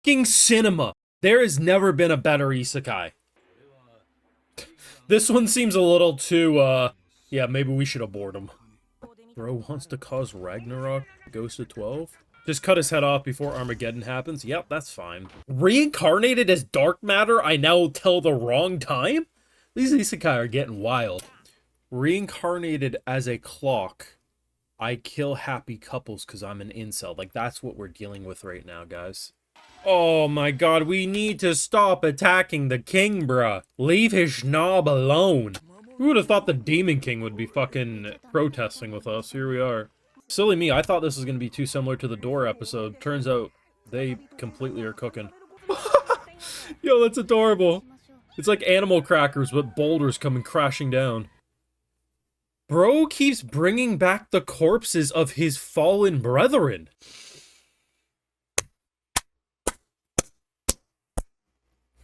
Fucking cinema. There has never been a better isekai. This one seems a little too, yeah, maybe we should abort him. Bro wants to cause Ragnarok, goes to 12? Just cut his head off before Armageddon happens? Yep, that's fine. Reincarnated as dark matter, I now tell the wrong time? These isekai are getting wild. Reincarnated as a clock, I kill happy couples because I'm an incel. Like, that's what we're dealing with right now, guys. Oh my god, we need to stop attacking the king, bruh. Leave his schnob alone. Who would have thought the Demon King would be fucking protesting with us? Here we are. Silly me, I thought this was going to be too similar to the Door episode. Turns out they completely are cooking. Yo, that's adorable. It's like animal crackers with boulders coming crashing down. Bro keeps bringing back the corpses of his fallen brethren.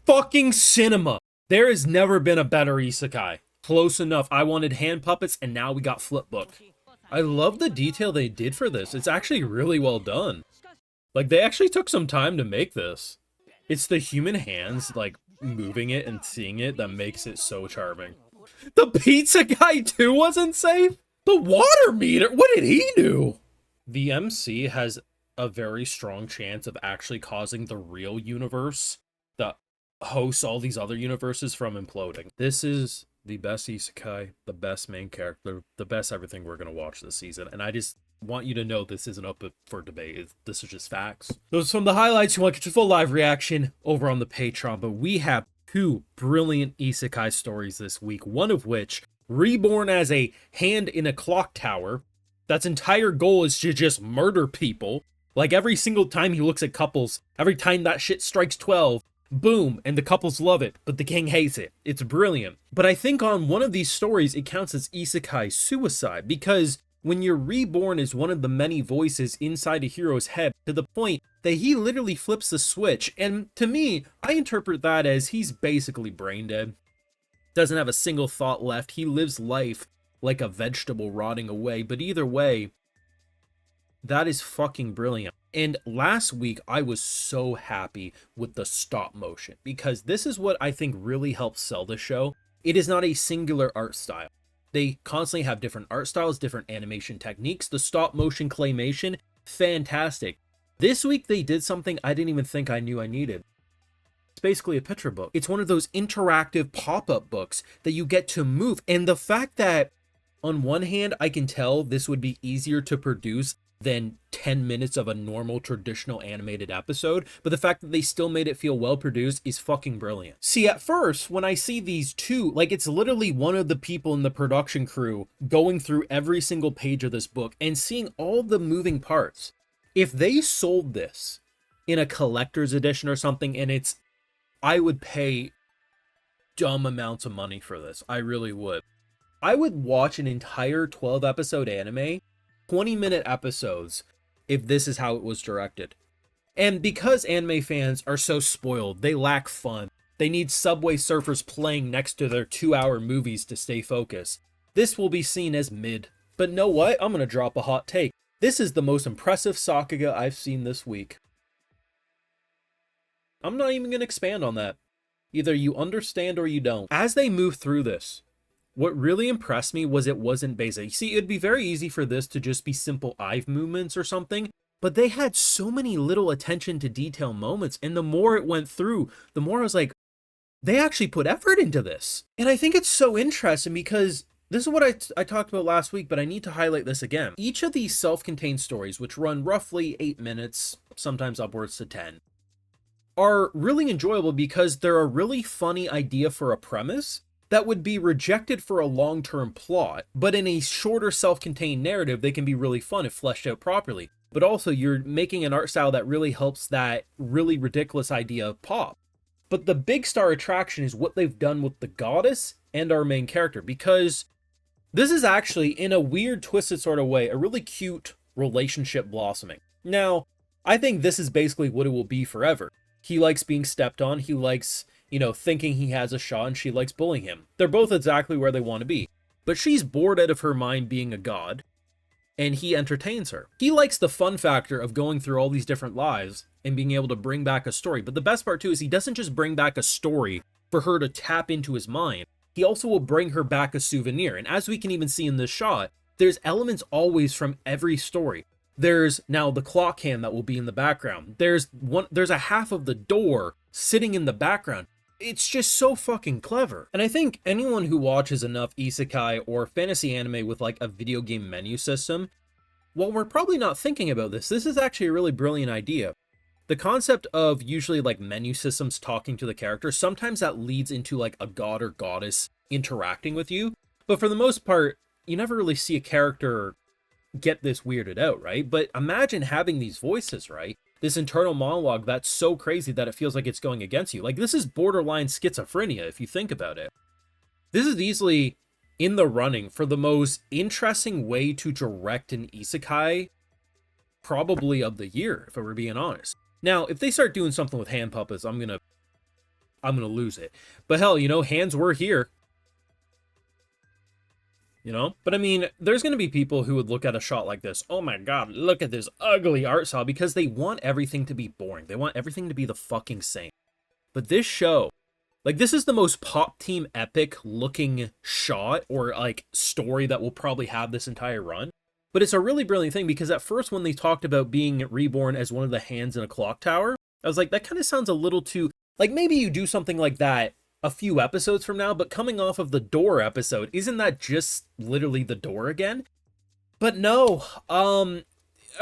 Fucking cinema. There has never been a better isekai. Close enough. I wanted hand puppets, and now we got flipbook. I love the detail they did for this. It's actually really well done. Like, they actually took some time to make this. It's the human hands, like, moving it and seeing it that makes it so charming. The pizza guy, too, wasn't safe? The water meter? What did he do? The MC has a very strong chance of actually causing the real universe that hosts all these other universes from imploding. This is the best isekai, the best main character, the best everything we're going to watch this season. And I just want you to know this isn't up for debate. This is just facts. Those are some of the highlights. You want to get your full live reaction over on the Patreon. But we have two brilliant isekai stories this week. One of which, reborn as a hand in a clock tower. That's entire goal is to just murder people. Like every single time he looks at couples, every time that shit strikes 12, boom, and the couples love it, but the king hates it. It's brilliant. But I think on one of these stories, it counts as isekai suicide, because when you're reborn as one of the many voices inside a hero's head, to the point that he literally flips the switch, and to me, I interpret that as he's basically brain dead. Doesn't have a single thought left. He lives life like a vegetable rotting away, but either way, that is fucking brilliant. And last week, I was so happy with the stop motion, because this is what I think really helps sell the show. It is not a singular art style. They constantly have different art styles, different animation techniques. The stop motion claymation, fantastic. This week, they did something I didn't even think I knew I needed. It's basically a picture book. It's one of those interactive pop-up books that you get to move. And the fact that, on one hand, I can tell this would be easier to produce than 10 minutes of a normal traditional animated episode, but the fact that they still made it feel well produced is fucking brilliant. See, at first, when I see these two, like, it's literally one of the people in the production crew going through every single page of this book and seeing all the moving parts. If they sold this in a collector's edition or something, and I would pay dumb amounts of money for this. I really would. I would watch an entire 12 episode anime, 20-minute episodes, if this is how it was directed. And because anime fans are so spoiled, they lack fun. They need Subway Surfers playing next to their 2-hour movies to stay focused. This will be seen as mid. But know what? I'm gonna drop a hot take. This is the most impressive Sakuga I've seen this week. I'm not even gonna expand on that. Either you understand or you don't. As they move through this, what really impressed me was it wasn't basic. You see, it'd be very easy for this to just be simple eye movements or something, but they had so many little attention to detail moments, and the more it went through, the more I was like, they actually put effort into this. And I think it's so interesting because this is what I talked about last week, but I need to highlight this again. Each of these self-contained stories, which run roughly 8 minutes, sometimes upwards to 10, are really enjoyable because they're a really funny idea for a premise that would be rejected for a long-term plot, but in a shorter self-contained narrative, they can be really fun if fleshed out properly. But also, you're making an art style that really helps that really ridiculous idea pop. But the big star attraction is what they've done with the goddess and our main character, because this is actually, in a weird, twisted sort of way, a really cute relationship blossoming. Now, I think this is basically what it will be forever. He likes being stepped on, he likes, thinking he has a shot, and she likes bullying him. They're both exactly where they want to be. But she's bored out of her mind being a god, and he entertains her. He likes the fun factor of going through all these different lives, and being able to bring back a story. But the best part too is he doesn't just bring back a story for her to tap into his mind. He also will bring her back a souvenir. And as we can even see in this shot, there's elements always from every story. There's now the clock hand that will be in the background. There's a half of the door sitting in the background. It's just so fucking clever. And I think anyone who watches enough isekai or fantasy anime with like a video game menu system, well, we're probably not thinking about this. This is actually a really brilliant idea. The concept of usually like menu systems talking to the character, sometimes that leads into like a god or goddess interacting with you. But for the most part, you never really see a character get this weirded out, right? But imagine having these voices, right? This internal monologue that's so crazy that it feels like it's going against you. Like, this is borderline schizophrenia if you think about it. This is easily in the running for the most interesting way to direct an isekai probably of the year, if we're being honest. Now, if they start doing something with hand puppets, I'm gonna lose it. But hell, you know, hands were here. You know? But I mean, there's going to be people who would look at a shot like this, oh my god, look at this ugly art style, because they want everything to be boring. They want everything to be the fucking same. But this show, like, this is the most Pop Team epic looking shot or like story that will probably have this entire run. But it's a really brilliant thing, because at first when they talked about being reborn as one of the hands in a clock tower, I was like, that kind of sounds a little too, like, maybe you do something like that a few episodes from now, but coming off of the door episode, isn't that just literally the door again? But no,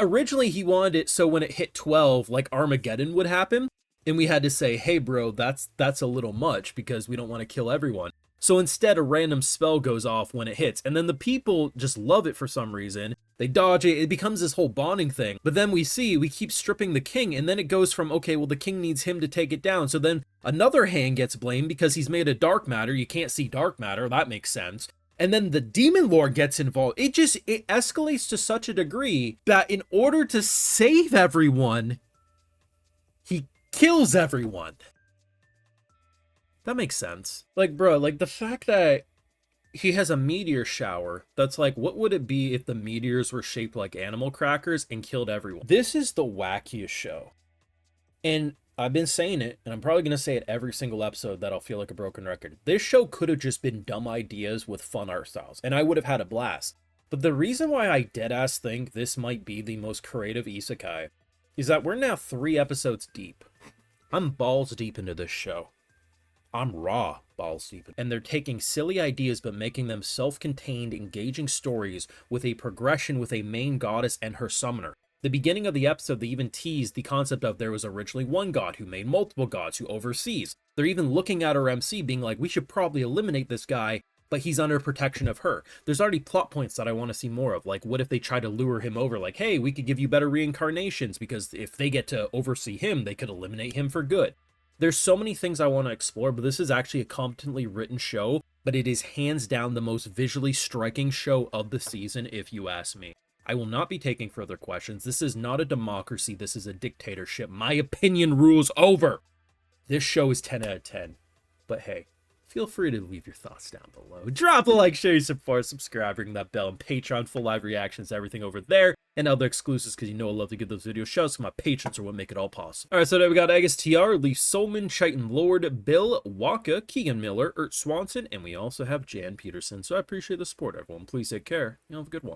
originally he wanted it so when it hit 12, like Armageddon would happen, and we had to say, hey bro, that's a little much because we don't want to kill everyone. So instead, a random spell goes off when it hits, and then the people just love it for some reason. They dodge it, it becomes this whole bonding thing. But then we keep stripping the king, and then it goes from, okay, well, the king needs him to take it down. So then another hand gets blamed because he's made of dark matter. You can't see dark matter, that makes sense. And then the demon lord gets involved. It escalates to such a degree that in order to save everyone, he kills everyone. That makes sense. Like, bro, like the fact that he has a meteor shower, that's like, what would it be if the meteors were shaped like animal crackers and killed everyone? This is the wackiest show. And I've been saying it, and I'm probably going to say it every single episode that I'll feel like a broken record. This show could have just been dumb ideas with fun art styles, and I would have had a blast. But the reason why I deadass think this might be the most creative isekai is that we're now 3 episodes deep. I'm balls deep into this show. I'm raw balls deep. And they're taking silly ideas but making them self-contained, engaging stories with a progression with a main goddess and her summoner. The beginning of the episode, they even teased the concept of there was originally one god who made multiple gods who oversees. They're even looking at her MC being like, we should probably eliminate this guy, but he's under protection of her. There's already plot points that I want to see more of. Like, what if they try to lure him over? Like, hey, we could give you better reincarnations because if they get to oversee him, they could eliminate him for good. There's so many things I want to explore, but this is actually a competently written show, but it is hands down the most visually striking show of the season, if you ask me. I will not be taking further questions. This is not a democracy. This is a dictatorship. My opinion rules over. This show is 10 out of 10. But hey, feel free to leave your thoughts down below. Drop a like, share your support, subscribe, ring that bell, and Patreon, full live reactions, everything over there, and other exclusives, because you know I love to give those video shows, so my patrons are what make it all possible. Alright, so today we got Agus TR, Leaf Solman, Chiton Lord, Bill, Waka, Keegan Miller, Ert Swanson, and we also have Jan Peterson. So I appreciate the support, everyone. Please take care, and have a good one.